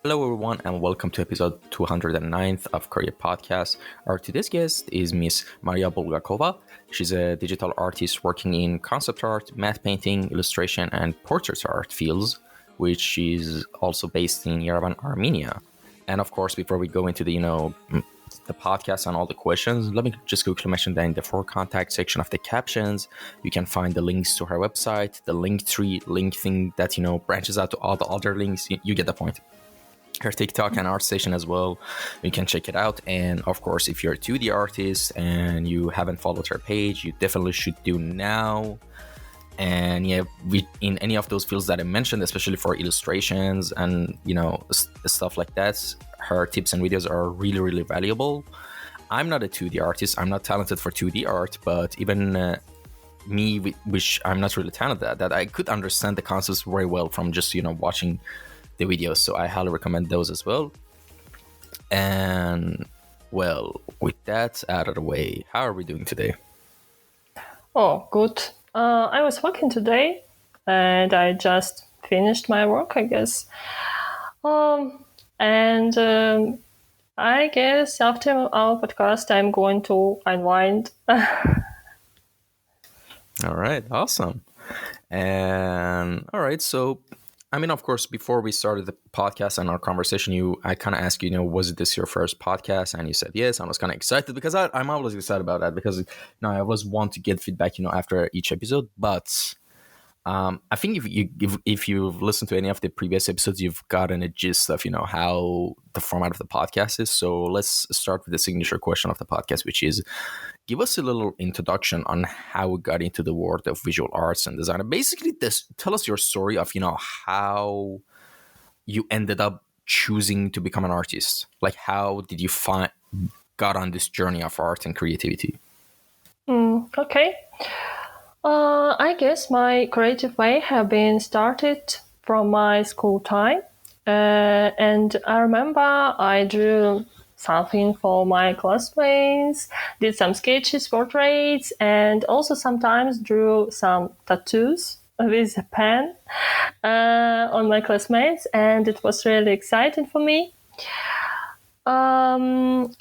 Hello, everyone, and welcome to episode 209 of Kouryer podcast. Our today's guest is Miss Mariia Bulgakova. She's a digital artist working in concept art, matte painting, illustration, and portrait art fields, which is also based in Yerevan, Armenia. And of course, before we go into the podcast and all the questions, let me just quickly mention that in the for contact section of the captions, you can find the links to her website, the link tree link thing that branches out to all the other links. You get the point. Her TikTok and art station as well. You can check it out. And of course, if you're a 2D artist and you haven't followed her page, you definitely should do now. And in any of those fields that I mentioned, especially for illustrations and stuff like that, her tips and videos are really, really valuable. I'm not a 2D artist. I'm not talented for 2D art, but even me, which I'm not really talented at, that I could understand the concepts very well from just watching the videos, so I highly recommend those as well. And well, with that out of the way, how are we doing today? Oh, good. I was working today and I just finished my work, I guess. I guess after our podcast, I'm going to unwind. All right, awesome. And all right, so of course, before we started the podcast and our conversation, I kind of asked you, was this your first podcast? And you said yes. I was kind of excited because I'm always excited about that because I always want to get feedback, after each episode. But I think if you've listened to any of the previous episodes, you've gotten a gist of how the format of the podcast is. So let's start with the signature question of the podcast, which is, give us a little introduction on how we got into the world of visual arts and design. Basically, tell us your story of how you ended up choosing to become an artist. Like, how did you got on this journey of art and creativity? Okay. I guess my creative way have been started from my school time. And I remember I drew something for my classmates, did some sketches, portraits, and also sometimes drew some tattoos with a pen on my classmates, and it was really exciting for me.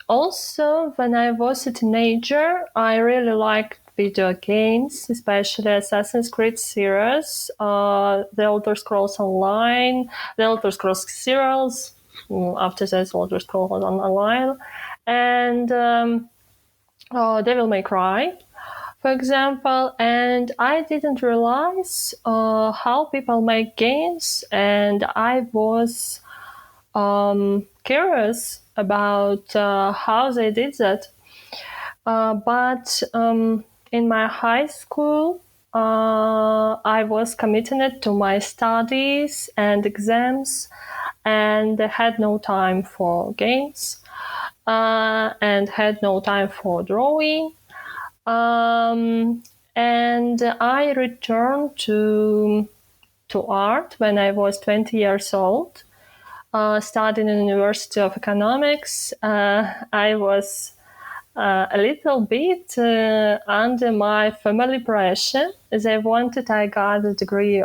Also, when I was a teenager, I really liked video games, especially Assassin's Creed series, The Elder Scrolls Online, The Elder Scrolls serials, after that Elder Scrolls Online, and Devil May Cry, for example. And I didn't realize how people make games, and I was curious about how they did that. But in my high school, I was committed to my studies and exams and had no time for games and had no time for drawing. And I returned to art when I was 20 years old. Studying in the University of Economics. I was a little bit under my family pressure. They wanted I got the degree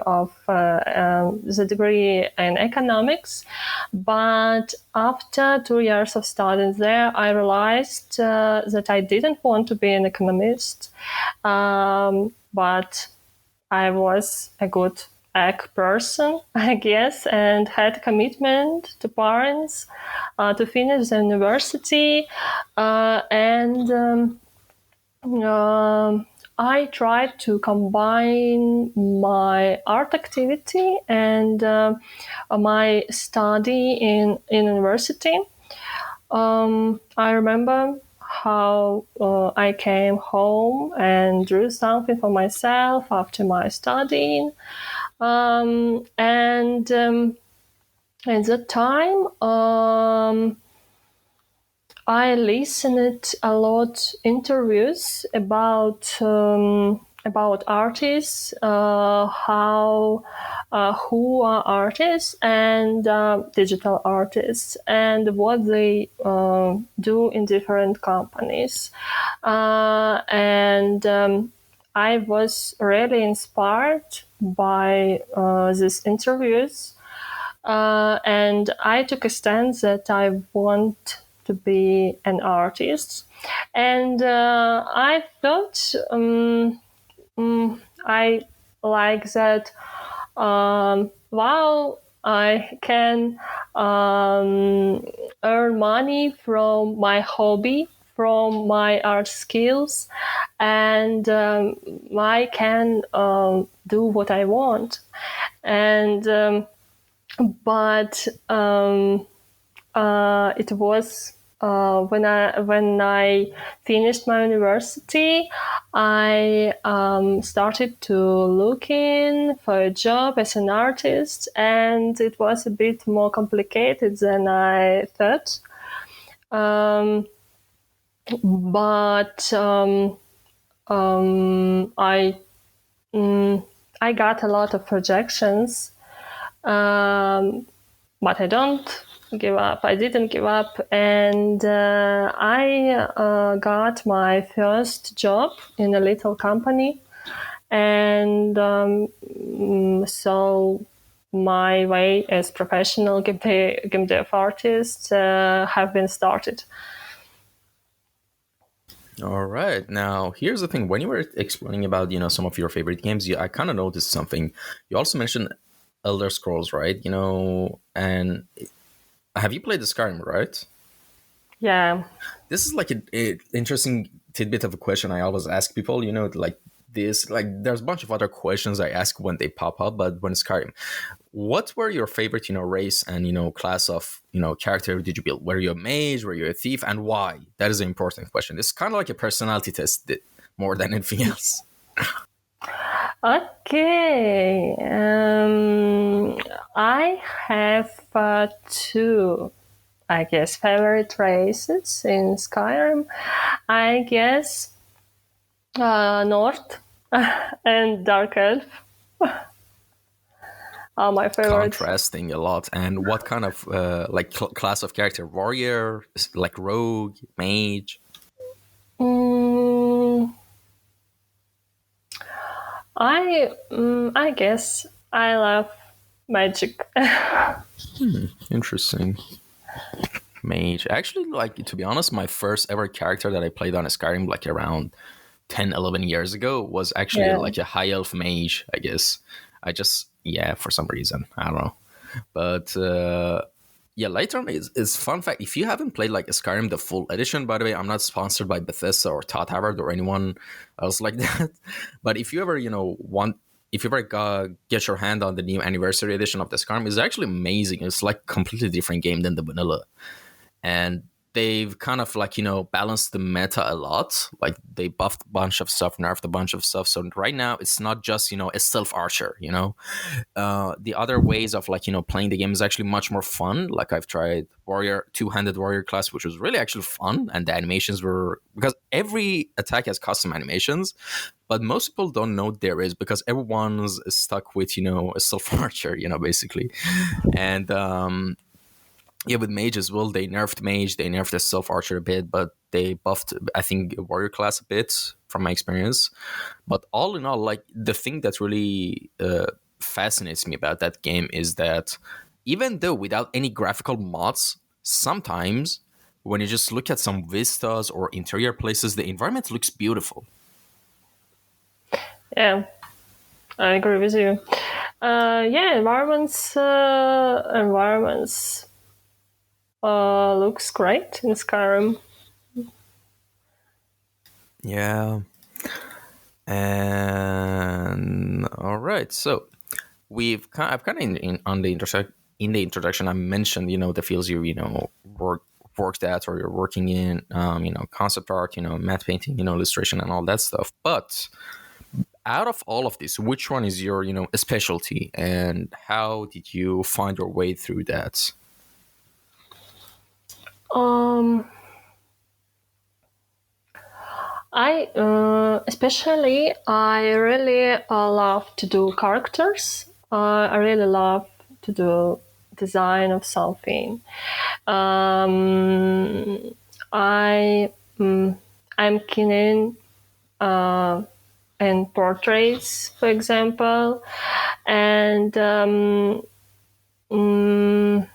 in economics, but after 2 years of studying there, I realized that I didn't want to be an economist, but I was a good egg person, I guess, and had commitment to parents to finish the university. I tried to combine my art activity and my study in university. I remember how I came home and drew something for myself after my studying. At that time, I listened a lot interviews about artists, who are artists and digital artists, and what they do in different companies. I was really inspired by these interviews. and I took a stance that I want to be an artist, and I thought I like that. While I can earn money from my hobby, from my art skills, and I can do what I want. And but it was when I finished my university, I started to look in for a job as an artist, and it was a bit more complicated than I thought. Um, but I I got a lot of rejections, but I don't give up. I didn't give up, and I got my first job in a little company, and so my way as professional game dev artist have been started. All right. Now, here's the thing. When you were explaining about, some of your favorite games, I kind of noticed something. You also mentioned Elder Scrolls, right? And have you played the Skyrim, right? Yeah. This is like a interesting tidbit of a question I always ask people, like this, like there's a bunch of other questions I ask when they pop up, but when Skyrim, what were your favorite, race and, class of, character did you build? Were you a mage? Were you a thief? And why? That is an important question. It's kind of like a personality test more than anything else. Okay. I have two, I guess, favorite races in Skyrim. I guess North and Dark Elf are my favorite. Contrasting a lot. And what kind of class of character? Warrior, like rogue, mage? I guess I love magic. Interesting. Mage. Actually, like, to be honest, my first ever character that I played on a Skyrim, like around 10, 11 years ago, was actually like a high elf mage, I guess. For some reason, I don't know. But later on, is fun fact. If you haven't played like a Skyrim, the full edition, by the way, I'm not sponsored by Bethesda or Todd Howard or anyone else like that. But if you ever, if you ever get your hand on the new anniversary edition of the Skyrim, it's actually amazing. It's like a completely different game than the vanilla. And they've kind of like, balanced the meta a lot. Like they buffed a bunch of stuff, nerfed a bunch of stuff. So right now it's not just, a stealth archer, the other ways of like, playing the game is actually much more fun. Like I've tried two-handed warrior class, which was really actually fun. And the animations were, because every attack has custom animations, but most people don't know there is, because everyone's stuck with, a stealth archer, basically. And, with mage as well, they nerfed mage, they nerfed the stealth archer a bit, but they buffed, I think, warrior class a bit from my experience. But all in all, like the thing that really fascinates me about that game is that even though without any graphical mods, sometimes when you just look at some vistas or interior places, the environment looks beautiful. Yeah, I agree with you. Environments looks great in Skyrim. Yeah. And all right, so I've kind of in the introduction I mentioned the fields you worked at or you're working in, concept art, matte painting, illustration and all that stuff. But out of all of this, which one is your specialty, and how did you find your way through that? I really love to do characters. I really love to do design of something. I'm keen in portraits, for example, and Mm,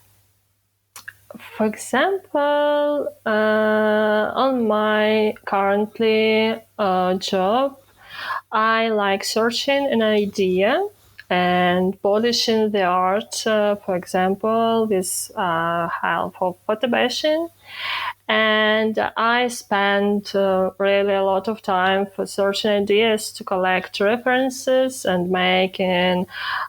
for example, on my currently job, I like searching an idea and polishing the art, for example, with help of automation. And I spend really a lot of time for searching ideas to collect references and making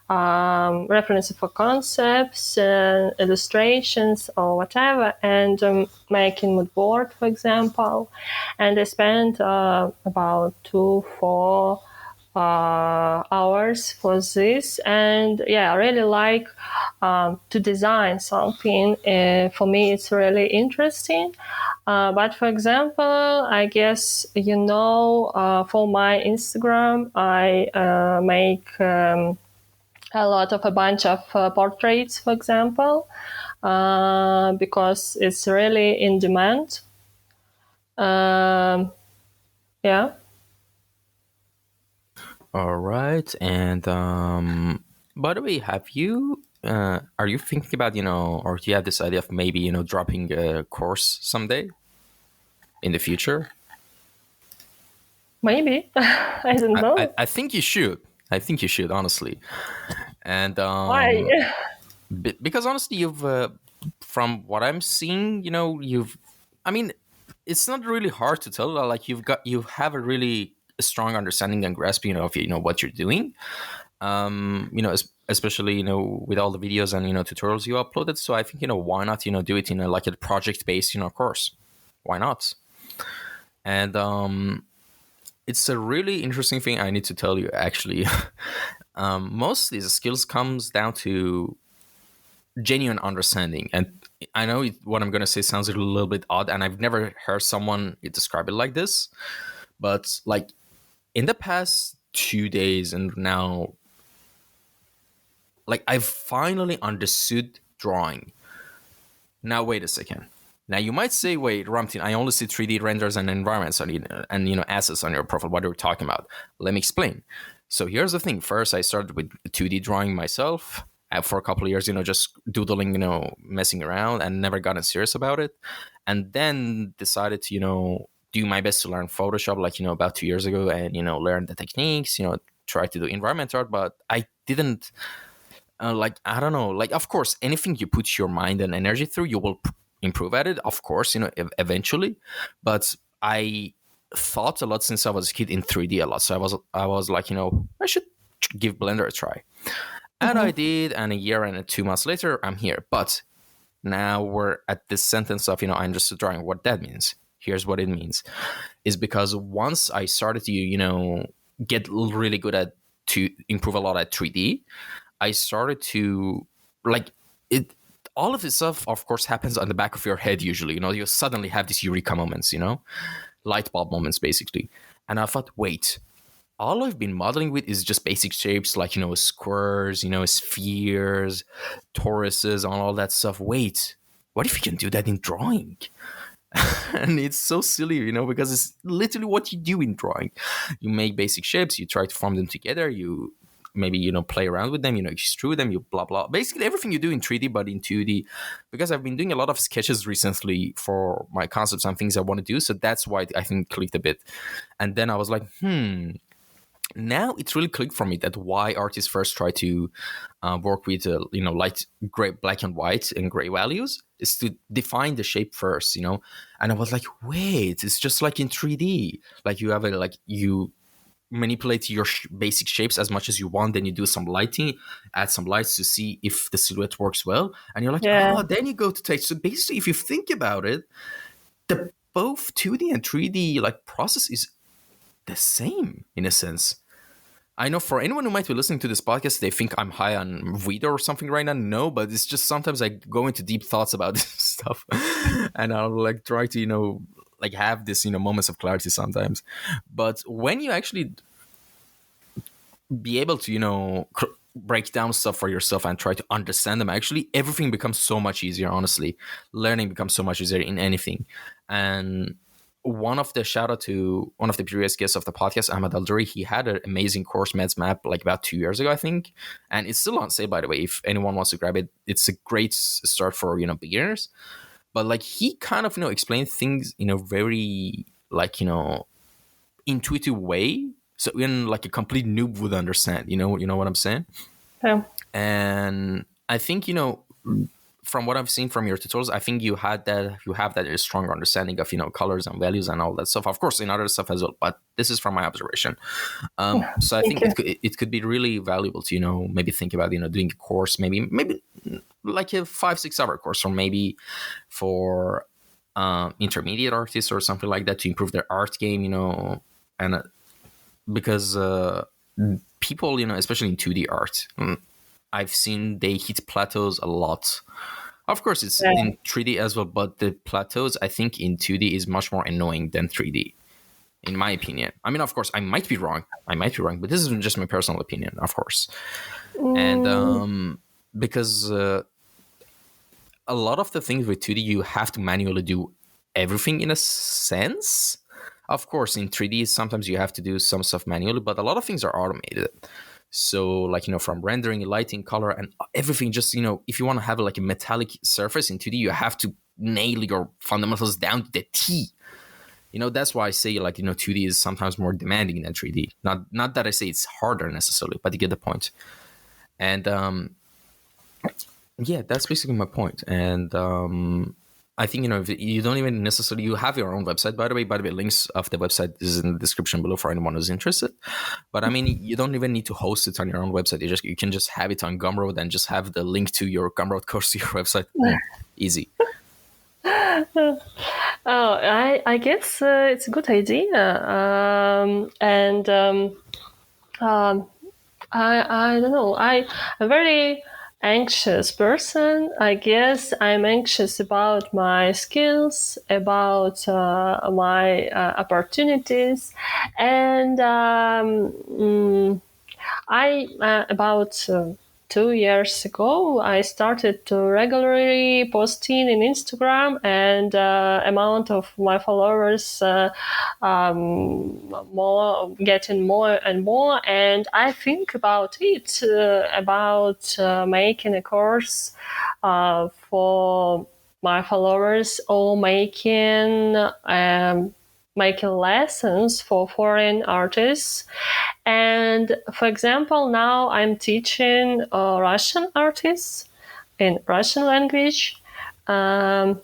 references for concepts, illustrations, or whatever, and making mood board, for example. And I spend about 2-4 hours for this, and yeah, I really like to design something. For me it's really interesting, but for example, I guess for my Instagram I make a bunch of portraits, for example, because it's really in demand. um, yeah. All right. And by the way, have you are you thinking about, or do you have this idea of maybe, dropping a course someday in the future? Maybe. I don't know. I think you should. I think you should, honestly. And Why? because honestly, you've from what I'm seeing, I mean, it's not really hard to tell. Like you have a really strong understanding and grasp, of what you're doing. Especially with all the videos and tutorials you uploaded. So I think why not do it in like a project based course? Why not? And it's a really interesting thing I need to tell you actually. Most of these skills comes down to genuine understanding. And I know what I'm going to say sounds a little bit odd, and I've never heard someone describe it like this, but like in the past 2 days and now, like I've finally understood drawing. Now wait a second. Now you might say, wait, Ramtin, I only see 3D renders and environments and assets on your profile. What are we talking about? Let me explain. So here's the thing. First, I started with 2D drawing myself for a couple of years, just doodling, messing around, and never gotten serious about it. And then decided to, do my best to learn Photoshop, like, about 2 years ago, and, learn the techniques, try to do environment art, but I didn't, like, I don't know, like, of course, anything you put your mind and energy through, you will improve at it, of course, eventually. But I thought a lot since I was a kid in 3D a lot. So I was like, I should give Blender a try. And I did, and a year and 2 months later, I'm here. But now we're at this sentence of, I understood drawing. What that means. Here's what it means. Is because once I started to, get really good at, to improve a lot at 3D, I started to, like, it, all of this stuff, of course, happens on the back of your head usually. You suddenly have these eureka moments, light bulb moments, basically. And I thought, wait, all I've been modeling with is just basic shapes like, squares, spheres, toruses, and all that stuff. Wait, what if you can do that in drawing? And it's so silly, because it's literally what you do in drawing. You make basic shapes, you try to form them together, you maybe play around with them, extrude them, you blah blah, basically everything you do in 3D but in 2D. Because I've been doing a lot of sketches recently for my concepts and things I want to do, so that's why I think clicked a bit. And then I was like, now it's really clicked for me that why artists first try to work with light gray, black and white and gray values is to define the shape first, and I was like, wait, it's just like in 3D, like you have you manipulate your basic shapes as much as you want, then you do some lighting, add some lights to see if the silhouette works well, and you're like, Yeah. oh, then you go to text. So basically, if you think about it, the both 2D and 3D like process is the same in a sense. I know for anyone who might be listening to this podcast, they think I'm high on weed or something right now. No, but it's just sometimes I go into deep thoughts about this stuff, and I'll like try to like have this moments of clarity sometimes. But when you actually be able to break down stuff for yourself and try to understand them, actually everything becomes so much easier. Honestly, learning becomes so much easier in anything. And one of the shout out to one of the previous guests of the podcast, Ahmad Alduri. He had an amazing course, Meds Map, like about 2 years ago, I think, and it's still on sale, by the way. If anyone wants to grab it, it's a great start for beginners. But like he kind of explained things in a very like intuitive way, so even like a complete noob would understand. You know what I'm saying? Yeah. And I think from what I've seen from your tutorials, I think you have that stronger understanding of colors and values and all that stuff. Of course, in other stuff as well, but this is from my observation. So I think it could be really valuable to maybe think about doing a course, maybe like a 5-6 hour course, or maybe for intermediate artists or something like that to improve their art game. And because people, especially in 2D art. I've seen they hit plateaus a lot. Of course, it's in 3D as well, but the plateaus, I think, in 2D is much more annoying than 3D, in my opinion. I mean, of course, I might be wrong, but this is just my personal opinion, of course. And because a lot of the things with 2D, you have to manually do everything in a sense. Of course, in 3D, sometimes you have to do some stuff manually, but a lot of things are automated. So like, from rendering, lighting, color, and everything, just, if you want to have like a metallic surface in 2D, you have to nail your fundamentals down to the T. That's why I say like, 2D is sometimes more demanding than 3D. Not that I say it's harder necessarily, but you get the point. And yeah, that's basically my point. And I think, if you don't even necessarily, you have your own website, by the way, links of the website is in the description below for anyone who's interested. But I mean, you don't even need to host it on your own website. You can just have it on Gumroad and just have the link to your Gumroad course to your website. Easy. I guess it's a good idea. I don't know. I'm very anxious person. I guess I'm anxious about my skills, about my opportunities, and about 2 years ago, I started to regularly posting in Instagram, and amount of my followers getting more and more. And I think about it, about making a course for my followers, or making lessons for foreign artists. And for example, now I'm teaching Russian artists in Russian language. But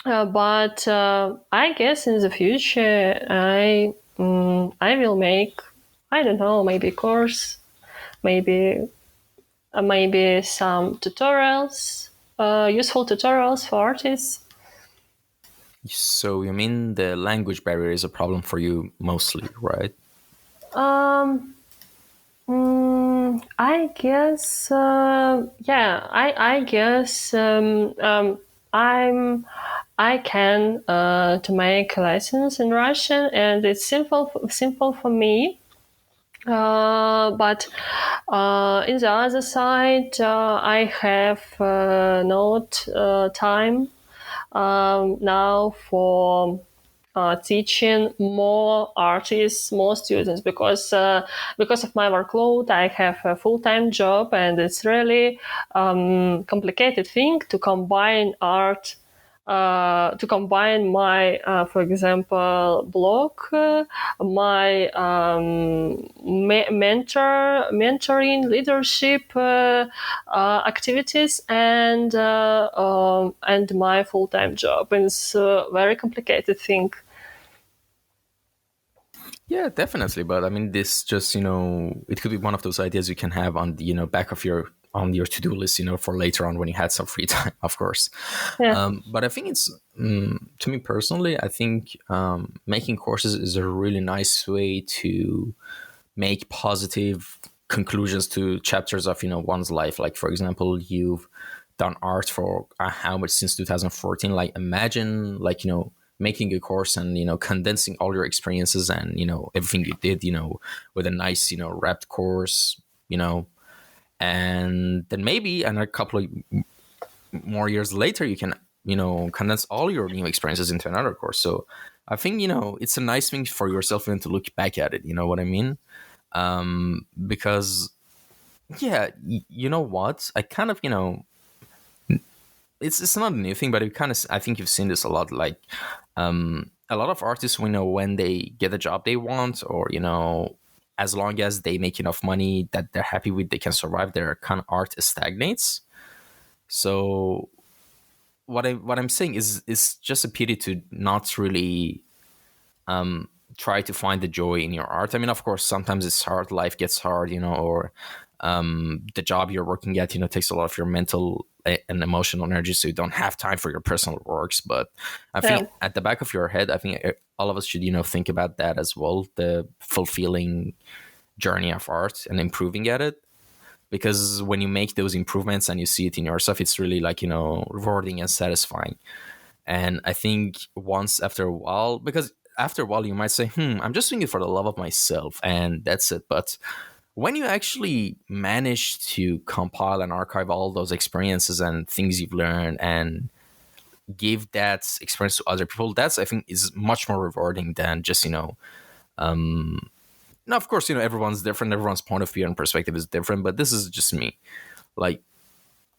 I guess in the future I will make, I don't know, maybe course, maybe some tutorials, useful tutorials for artists. So you mean the language barrier is a problem for you mostly, right? I guess, I guess I can to make lessons in Russian, and it's simple for me. But in the other side, I have not time now for teaching more artists, more students, because of my workload. I have a full-time job, and it's really complicated thing to combine art, to combine my, for example, blog, my mentoring, leadership activities, and my full-time job. And it's a very complicated thing. Yeah, definitely. But I mean, this just, it could be one of those ideas you can have on the, back of your to-do list, for later on when you had some free time, of course. Yeah. But I think it's, to me personally, I think making courses is a really nice way to make positive conclusions to chapters of, one's life. Like, for example, you've done art for how much since 2014? Like, imagine, like, making a course and condensing all your experiences and everything you did with a nice wrapped course, and then maybe a couple of more years later you can condense all your new experiences into another course. So I think, it's a nice thing for yourself and to look back at it. You know what I mean? Because, yeah, you know what? I kind of, it's not a new thing, but it kind of, I think you've seen this a lot. Like, a lot of artists, we know when they get a job they want, or, as long as they make enough money that they're happy with, they can survive, their kind of art stagnates. So what I'm saying is it's just a pity to not really try to find the joy in your art. I mean, of course, sometimes it's hard, life gets hard, or the job you're working at, takes a lot of your mental and emotional energy, so you don't have time for your personal works. But I Yeah. think at the back of your head, I think all of us should, think about that as well, the fulfilling journey of art and improving at it. Because when you make those improvements and you see it in yourself, it's really like, rewarding and satisfying. And I think once after a while, because after a while you might say, I'm just doing it for the love of myself and that's it. But when you actually manage to compile and archive all those experiences and things you've learned and give that experience to other people, that's, I think, is much more rewarding than just, now, of course, everyone's different. Everyone's point of view and perspective is different, but this is just me. Like,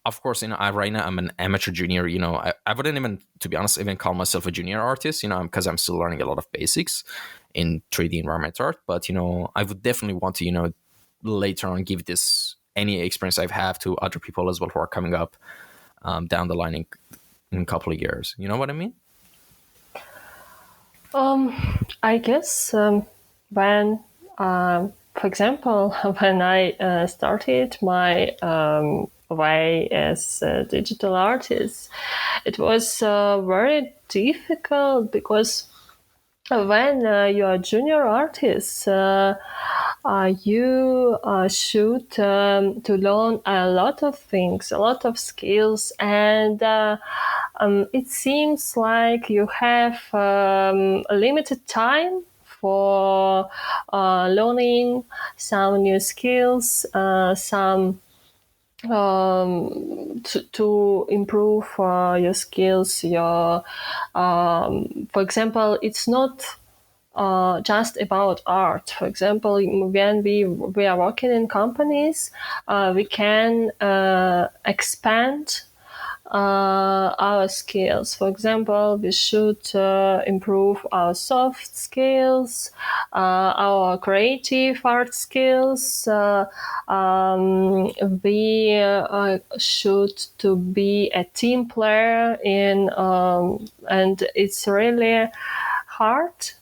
of course, right now I'm an amateur junior. I wouldn't even, to be honest, even call myself a junior artist. Because I'm still learning a lot of basics in 3D environment art. But I would definitely want to, later on give this any experience I have to other people as well who are coming up down the line in a couple of years. You know what I mean? I guess when, for example, when I started my way as a digital artist, it was very difficult because when you're a junior artist, you should to learn a lot of things, a lot of skills, and it seems like you have a limited time for learning some new skills, some to improve your skills. For example, it's not just about art. For example, when we are working in companies, we can expand our skills. For example, we should improve our soft skills, our creative art skills. We should to be a team player and it's really hard.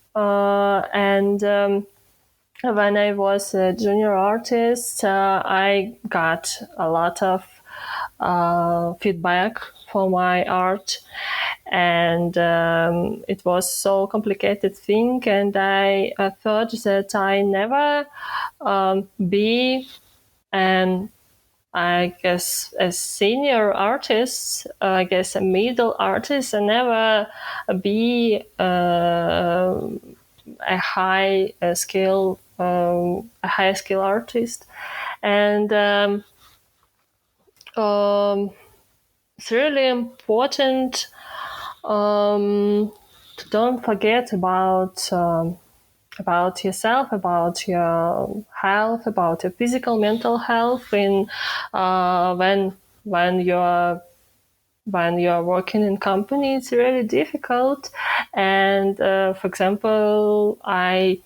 When I was a junior artist, I got a lot of feedback for my art, and it was so complicated thing, and I thought that I never be an, I guess, a senior artist, I guess a middle artist, and never be a high skill artist. And it's really important to don't forget about yourself, about your health, about your physical, mental health when you're working in company. It's really difficult. And for example, I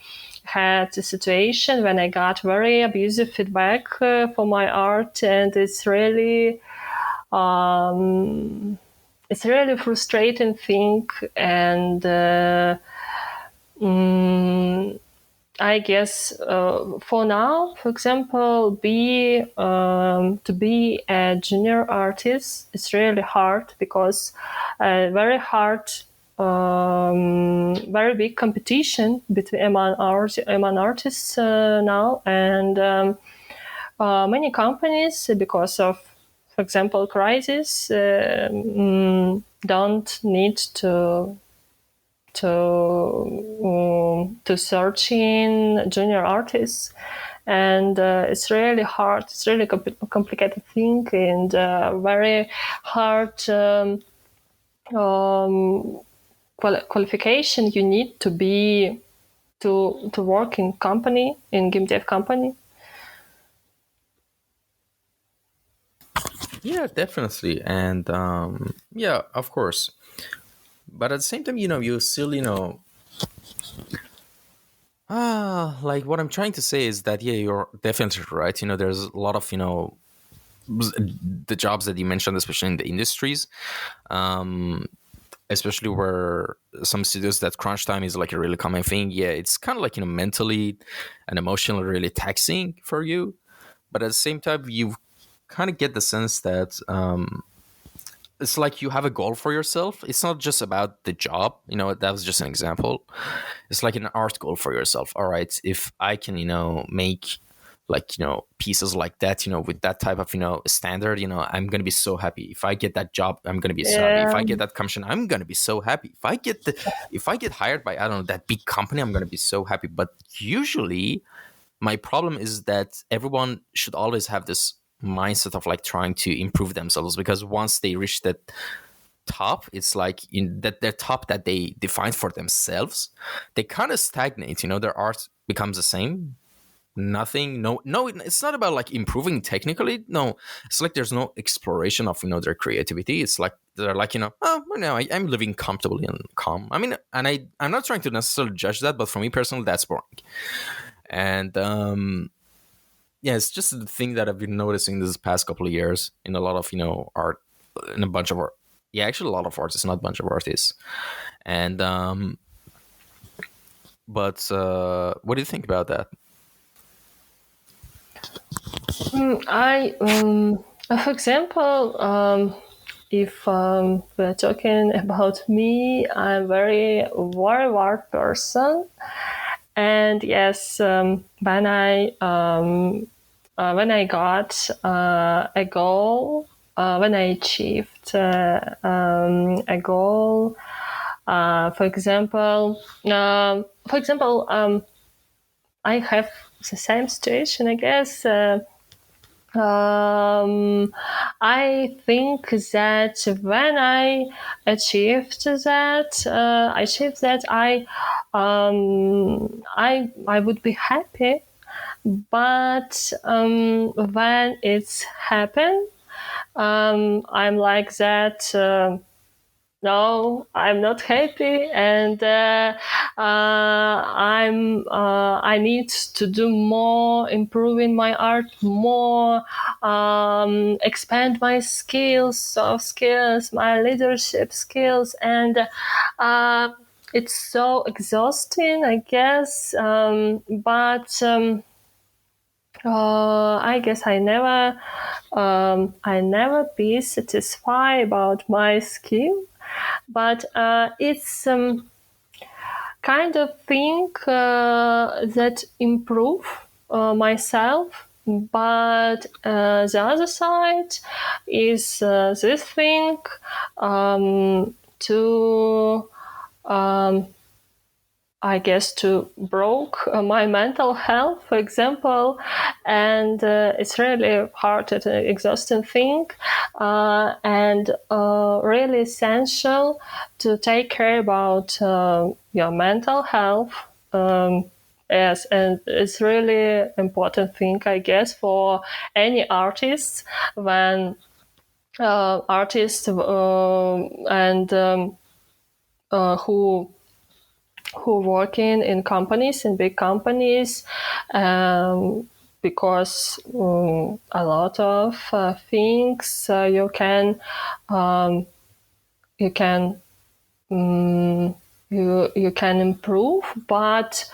had a situation when I got very abusive feedback for my art, and it's really frustrating thing. And I guess for now, for example, to be a junior artist, it's really hard because very hard, very big competition among artists now, and many companies, because of, for example, crisis, don't need to search in junior artists, and it's really hard. It's really complicated thing, and very hard qualification you need to be to work in company, in game dev company? Yeah, definitely. And yeah, of course. But at the same time, you still, like what I'm trying to say is that, yeah, you're definitely right. There's a lot of, the jobs that you mentioned, especially in the industries, um, especially where some studios that crunch time is like a really common thing. Yeah, it's kind of like, mentally and emotionally really taxing for you. But at the same time, you kind of get the sense that it's like you have a goal for yourself. It's not just about the job. That was just an example. It's like an art goal for yourself. All right, if I can, make like, pieces like that, with that type of, standard, I'm going to be so happy. If I get that job, I'm going to be so happy. If Yeah. I get that commission, I'm going to be so happy. If I get hired by, I don't know, that big company, I'm going to be so happy. But usually my problem is that everyone should always have this mindset of like trying to improve themselves, because once they reach that top, it's like in that their top that they define for themselves, they kind of stagnate. Their art becomes the same. Nothing. No, it's not about like improving technically. No, it's like there's no exploration of their creativity. It's like they're like, oh no, I'm living comfortably and calm. I mean, and I'm not trying to necessarily judge that, but for me personally, that's boring. And yeah, it's just the thing that I've been noticing this past couple of years in a lot of art, in a bunch of art. Yeah, actually, a lot of artists, not a bunch of artists. And but what do you think about that? For example, if we're talking about me, I'm very worldwide person, and yes, when I got a goal, when I achieved a goal, for example, I have the same situation, I guess. I think that when I achieved that, I would be happy. But when it's happened, I'm like that. No, I'm not happy, and I need to do more, improving my art more, expand my skills, soft skills, my leadership skills, and it's so exhausting, I guess. But I guess I never be satisfied about my skill, but it's kind of thing that improve myself. But the other side is this thing to I guess to broke my mental health, for example, and it's really hard and exhausting thing, and really essential to take care about your mental health. Yes, and it's really important thing, I guess, for any artist when artists and who working in companies, in big companies, because a lot of things you can you can improve, but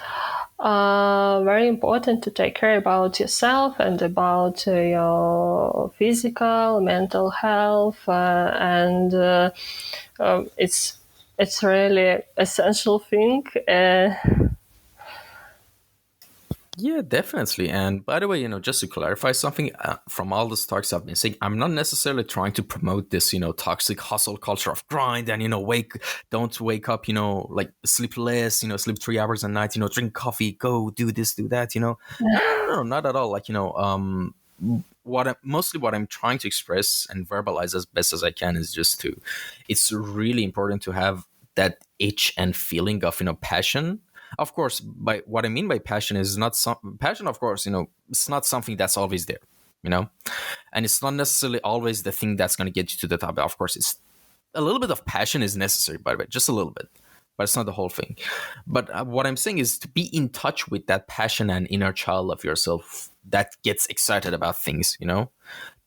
very important to take care about yourself and about your physical, mental health, and it's really essential thing. Yeah, definitely. And by the way, just to clarify something, from all the talks I've been saying, I'm not necessarily trying to promote this, toxic hustle culture of grind and, don't wake up, like sleep less, sleep 3 hours a night, drink coffee, go do this, do that, No, not at all. Like, what I'm trying to express and verbalize as best as I can is just it's really important to have that itch and feeling of passion. Of course, by what I mean by passion is not some passion. Of course, it's not something that's always there, you know, and it's not necessarily always the thing that's going to get you to the top. Of course, it's a little bit of passion is necessary, by the way, just a little bit, but it's not the whole thing. But what I'm saying is to be in touch with that passion and inner child of yourself that gets excited about things,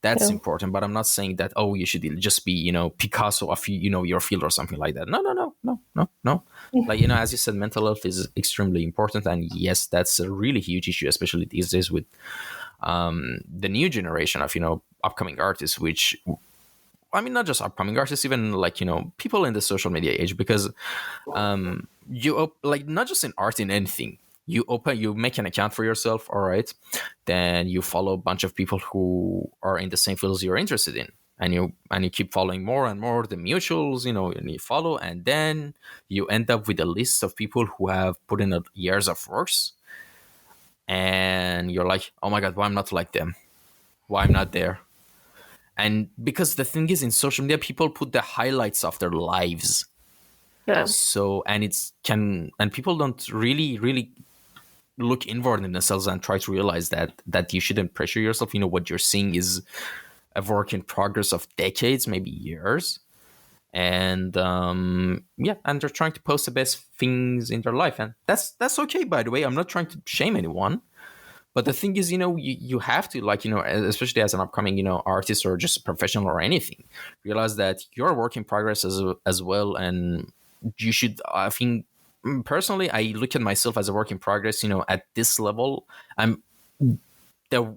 that's Yeah. important. But I'm not saying that, oh, you should just be, Picasso of, your field or something like that. No, no, no, no, no, no. Like, as you said, mental health is extremely important. And yes, that's a really huge issue, especially these days with the new generation of, upcoming artists, which, I mean, not just upcoming artists, even like, people in the social media age, because like not just in art, in anything. You make an account for yourself, all right, then you follow a bunch of people who are in the same fields you're interested in, and you keep following more and more the mutuals, and you follow, and then you end up with a list of people who have put in years of works, and you're like, oh my god, why I'm not like them, why I'm not there. And because the thing is, in social media, people put the highlights of their lives, Yeah. so and people don't really look inward in themselves and try to realize that you shouldn't pressure yourself. What you're seeing is a work in progress of decades, maybe years, and and they're trying to post the best things in their life, and that's okay. By the way, I'm not trying to shame anyone, but the thing is, you have to, like, especially as an upcoming, artist or just a professional or anything, realize that you're a work in progress as well, and you should, I think, personally, I look at myself as a work in progress. At this level, I'm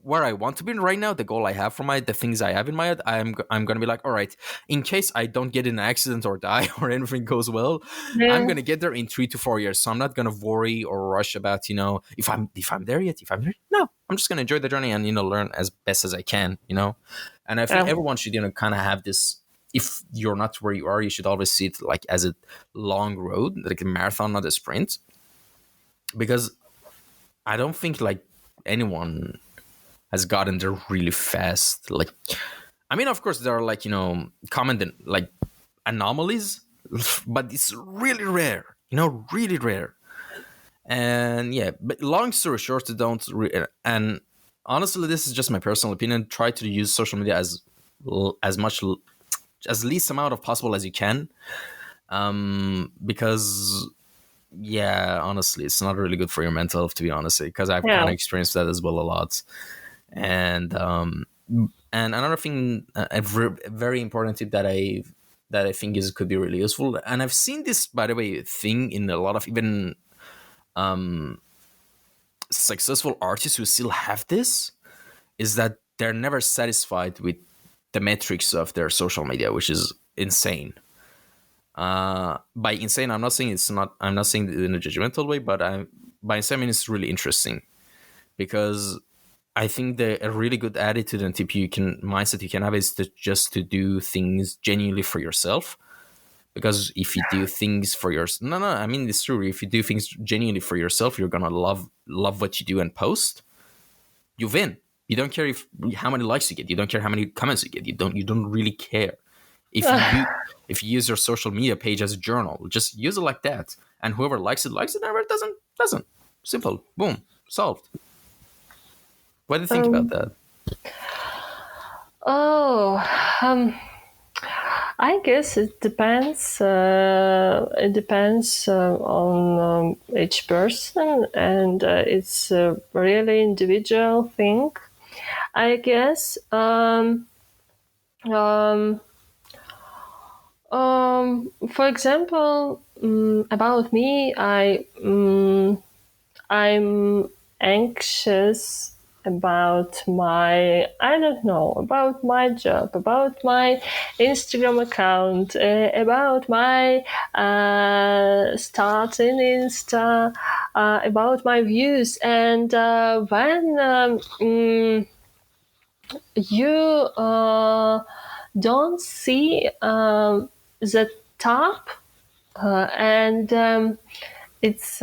where I want to be right now. The goal I have for the things I have in my head, I'm gonna be like, all right, in case I don't get in an accident or die or anything goes well, I'm Yeah. gonna get there in 3 to 4 years. So I'm not gonna worry or rush about if I'm there yet. If I'm there, no, I'm just gonna enjoy the journey and learn as best as I can. And I think Yeah. everyone should kind of have this. If you're not where you are, you should always see it like as a long road, like a marathon, not a sprint. Because I don't think like anyone has gotten there really fast. Like, I mean, of course, there are like, common like anomalies, but it's really rare, really rare. And yeah, but long story short, and honestly, this is just my personal opinion. Try to use social media as much as least amount of possible as you can, because yeah, honestly, it's not really good for your mental health, to be honest, because I've kind Yeah. of experienced that as well a lot. And another thing, a very important tip that I think could be really useful, and I've seen this, by the way, thing in a lot of even successful artists who still have this, is that they're never satisfied with the metrics of their social media, which is insane. By insane, I'm not saying it in a judgmental way, but by insane I mean it's really interesting, because I think a really good attitude and mindset you can have is to do things genuinely for yourself. Because if you do things for no, I mean, it's true. If you do things genuinely for yourself, you're gonna love what you do and post. You win. You don't care how many likes you get. You don't care how many comments you get. You don't really care. If you use your social media page as a journal, just use it like that. And whoever likes it, likes it. Whoever doesn't. Simple. Boom. Solved. What do you think about that? Oh, I guess it depends. It depends on each person, and it's a really individual thing. I guess. Um, for example, about me, I'm anxious about I don't know, about my job, about my Instagram account, about my start in Insta, about my views. And when you don't see the top, and it's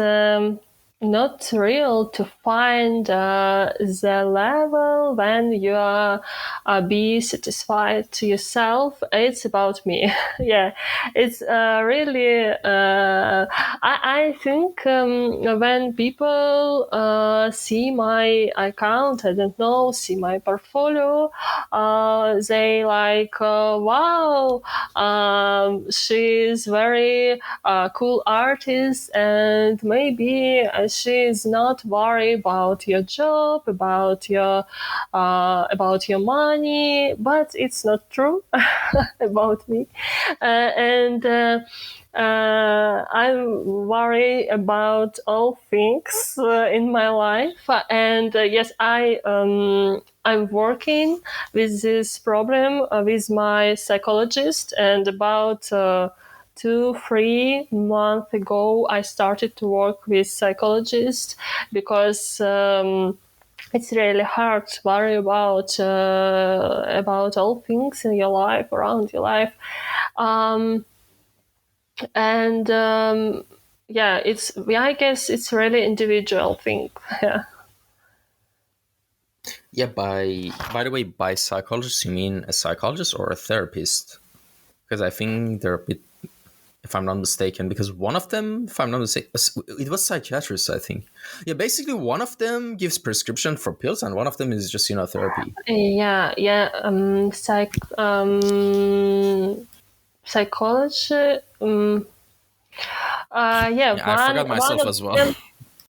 not real to find the level when you are be satisfied to yourself. It's about me. Yeah, it's really I think when people see my account, I don't know, see my portfolio, they like wow, she's very cool artist, and maybe she's not worried about your job, about your money, but it's not true about me. And I'm worried about all things in my life, and yes, I'm working with this problem with my psychologist, and about 2-3 months ago, I started to work with psychologists because it's really hard to worry about all things in your life, around your life, and yeah, I guess it's really individual thing. Yeah. Yeah, by the way, by psychologist, you mean a psychologist or a therapist? Because I think they're a bit, if I'm not mistaken, because one of them, if I'm not mistaken, it was psychiatrist, I think. Yeah, basically one of them gives prescription for pills and one of them is just, therapy. Yeah. Psychology. Yeah, Yeah, I forgot myself as well.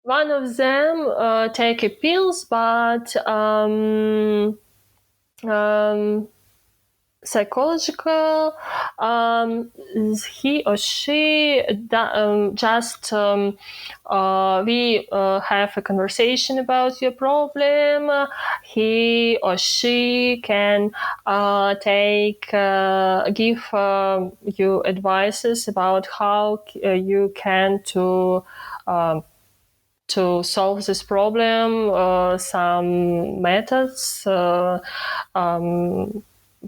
one of them take a pills, but psychological, he or she just we have a conversation about your problem. He or she can give you advices about how you can to solve this problem, some methods,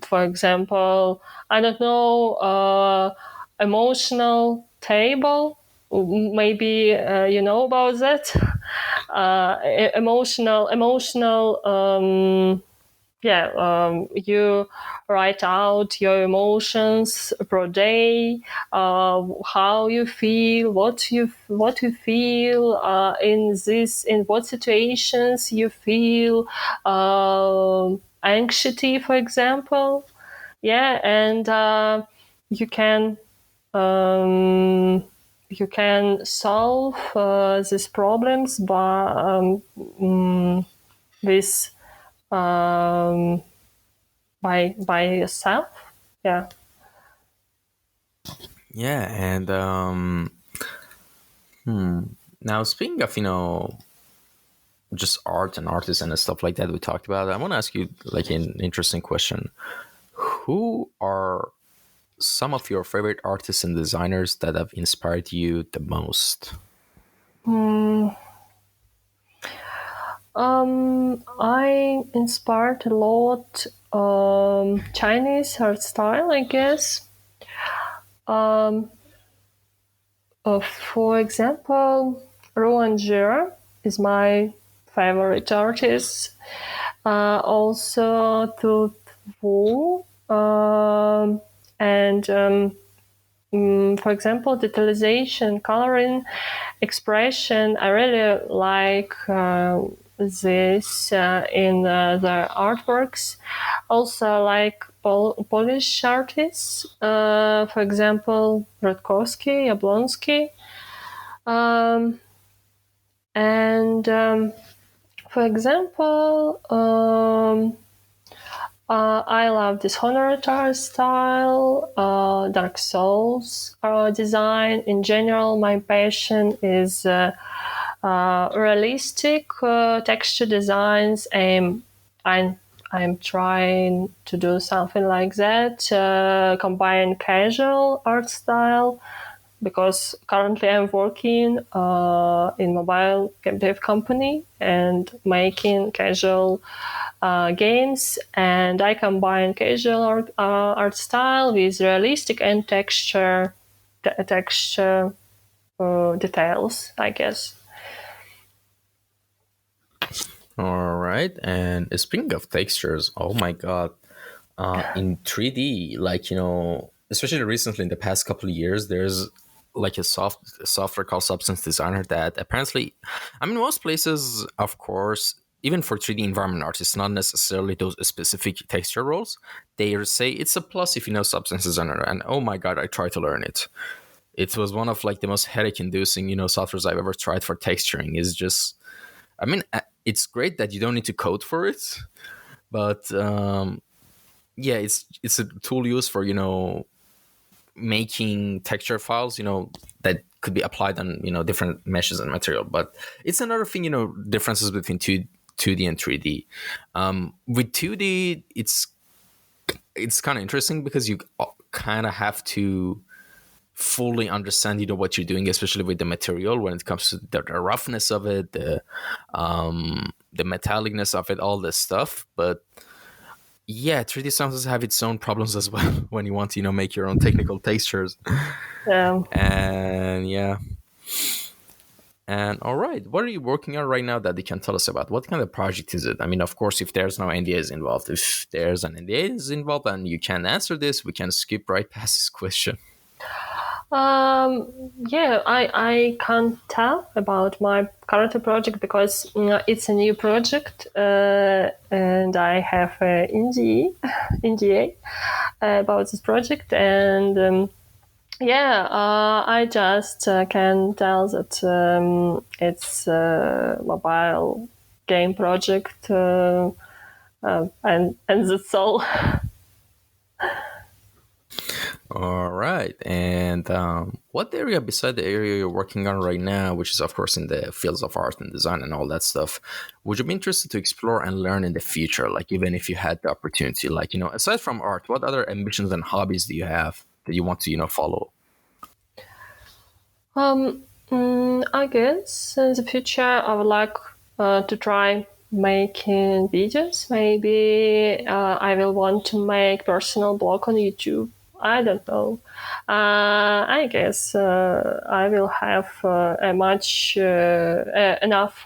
for example, I don't know, emotional table. Maybe you know about that. Emotional. You write out your emotions per day, how you feel, what you feel in what situations you feel anxiety, for example. Yeah, and you can you can solve these problems with um, by yourself. Yeah. Yeah, and now speaking of, just art and artists and stuff like that we talked about, I want to ask you like an interesting question. Who are some of your favorite artists and designers that have inspired you the most? I inspired a lot Chinese art style, I guess. Um, for example, Rowan Jira is my favorite artist. Also, Tu Wu, and for example, detailization, coloring, expression. I really like this in the artworks. Also, like Polish artists, for example, Rutkowski, Jablonski, and for example, I love this Dishonored art style, Dark Souls design. In general, my passion is realistic texture designs. I'm trying to do something like that, combine casual art style, because currently I'm working in mobile game dev company and making casual games, and I combine casual art style with realistic and texture details, I guess. All right. And speaking of textures, oh my god, in 3D, like especially recently in the past couple of years, there's like a software called Substance Designer that apparently, I mean, most places, of course, even for 3D environment artists, not necessarily those specific texture roles. They say it's a plus if you know Substance Designer. And oh my god, I tried to learn it. It was one of like the most headache-inducing, softwares I've ever tried for texturing. Is just, I mean, it's great that you don't need to code for it, but yeah, it's a tool used for making texture files, that could be applied on different meshes and material. But it's another thing, differences between 2D and 3D. With 2D, it's kind of interesting because you kind of have to fully understand what you're doing, especially with the material when it comes to the roughness of it, the metallicness of it, all this stuff. But yeah, 3D sometimes have its own problems as well when you want to make your own technical textures. Um, And yeah. And all right, what are you working on right now that you can tell us about? What kind of project is it? I mean, of course, if there's no NDAs involved, if there's an NDA involved and you can answer this, we can skip right past this question. yeah, I can't tell about my current project because it's a new project, and I have an NDA about this project, and yeah, I just can tell that it's a mobile game project, and that's all. All right. And what area beside the area you're working on right now, which is, of course, in the fields of art and design and all that stuff, would you be interested to explore and learn in the future? Like, even if you had the opportunity, like, aside from art, what other ambitions and hobbies do you have that you want to, follow? I guess in the future I would like to try making videos. Maybe I will want to make personal blog on YouTube. I don't know. I guess I will have a much enough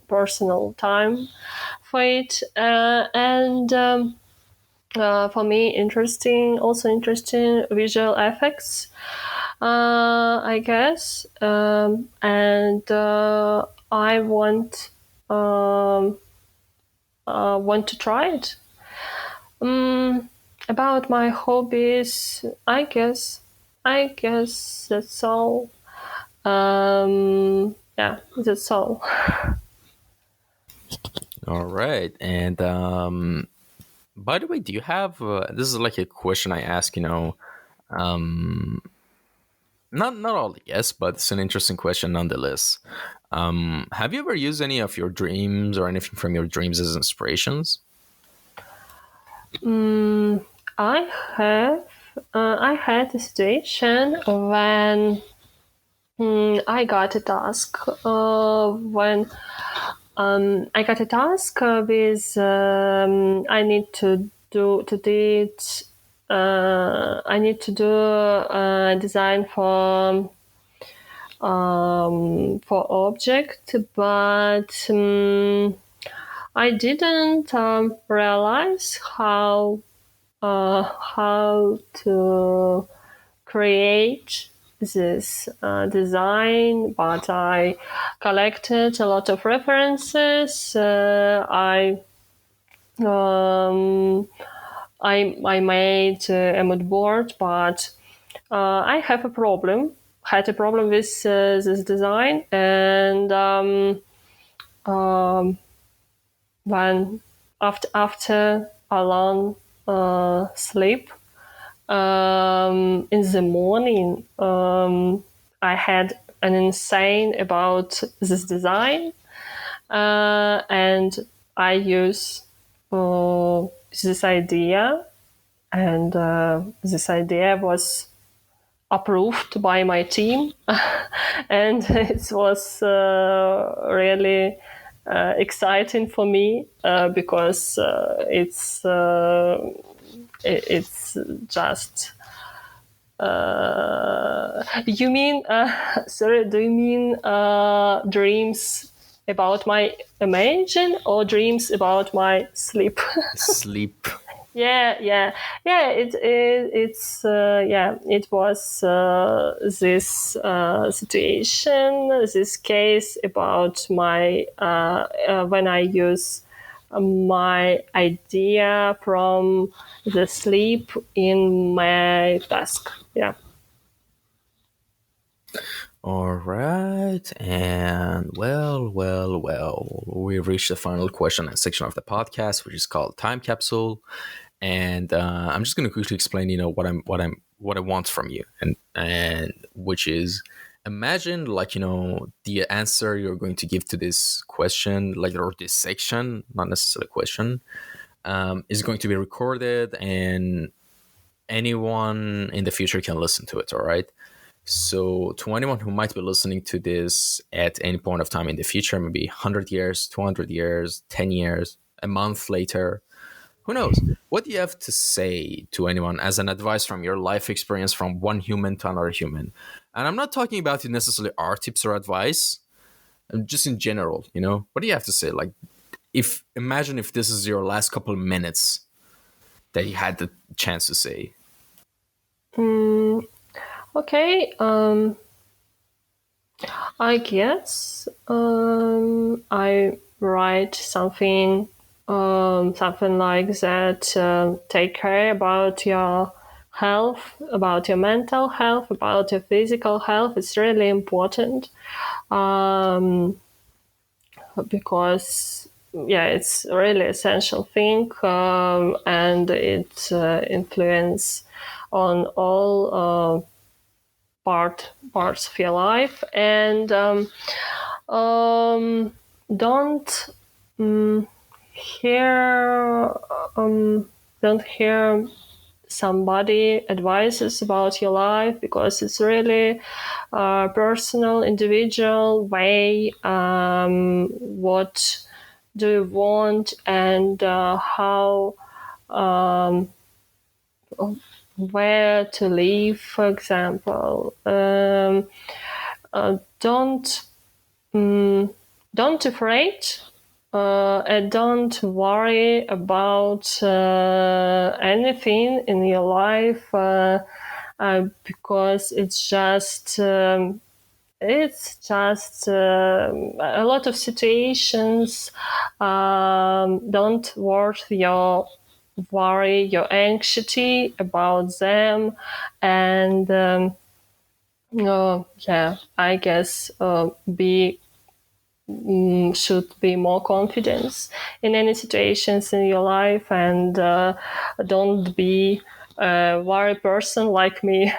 personal time for it, and for me, interesting visual effects. I guess, and I want to try it. About my hobbies, I guess that's all. Yeah, that's all. All right. And by the way, do you have this is like a question I ask, not all yes, but it's an interesting question nonetheless. Have you ever used any of your dreams or anything from your dreams as inspirations? I have. I had a situation when I got a task. When I got a task with I need to do to teach. I need to do a design for object, but I didn't realize how to create this design, but I collected a lot of references. Um, I made a mood board, but I have a problem. Had a problem with this design, and when after a long sleep, in the morning, I had an insane about this design, and I use this idea, and this idea was approved by my team, and it was really exciting for me because it's just. You mean? Sorry. Do you mean dreams about my imagine or dreams about my sleep? Sleep. It was this situation, this case about my when I use my idea from the sleep in my task. Yeah. All right. And well, we've reached the final question and section of the podcast, which is called time capsule. And I'm just going to quickly explain, what I want from you, and which is, imagine, like, the answer you're going to give to this question, like, or this section, not necessarily a question, is going to be recorded, and anyone in the future can listen to it. All right. So, to anyone who might be listening to this at any point of time in the future, maybe 100 years, 200 years, 10 years, a month later, who knows? What do you have to say to anyone as an advice from your life experience from one human to another human? And I'm not talking about necessarily our tips or advice, just in general, What do you have to say? Like, imagine if this is your last couple of minutes that you had the chance to say. Okay. I guess I write something like that. Take care about your health, about your mental health, about your physical health. It's really important because it's a really essential thing, and it influence on all parts of your life. And don't hear don't hear somebody advices about your life, because it's really a personal, individual way. What do you want, and how where to live, for example. Don't afraid, and don't worry about anything in your life, because it's just a lot of situations don't worth your worry, your anxiety about them. And I guess should be more confidence in any situations in your life, and don't be a worry person like me.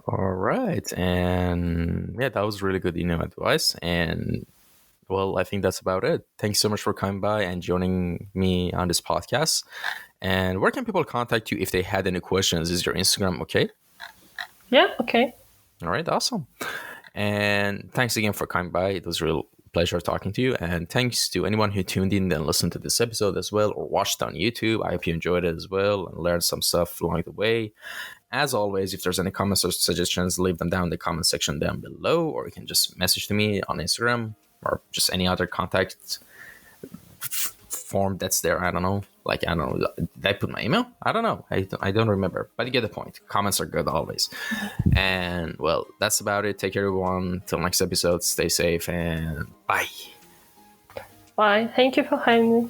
All right. And yeah, that was really good, advice. And well, I think that's about it. Thanks so much for coming by and joining me on this podcast. And where can people contact you if they had any questions? Is your Instagram okay? Yeah, okay. All right, awesome. And thanks again for coming by. It was a real pleasure talking to you. And thanks to anyone who tuned in and listened to this episode as well, or watched on YouTube. I hope you enjoyed it as well and learned some stuff along the way. As always, if there's any comments or suggestions, leave them down in the comment section down below, or you can just message to me on Instagram or just any other contact form that's there. I don't know. Like, I don't know. Did I put my email? I don't know. I don't remember. But you get the point. Comments are good always. And well, that's about it. Take care, everyone. Till next episode. Stay safe and bye. Bye. Thank you for having me.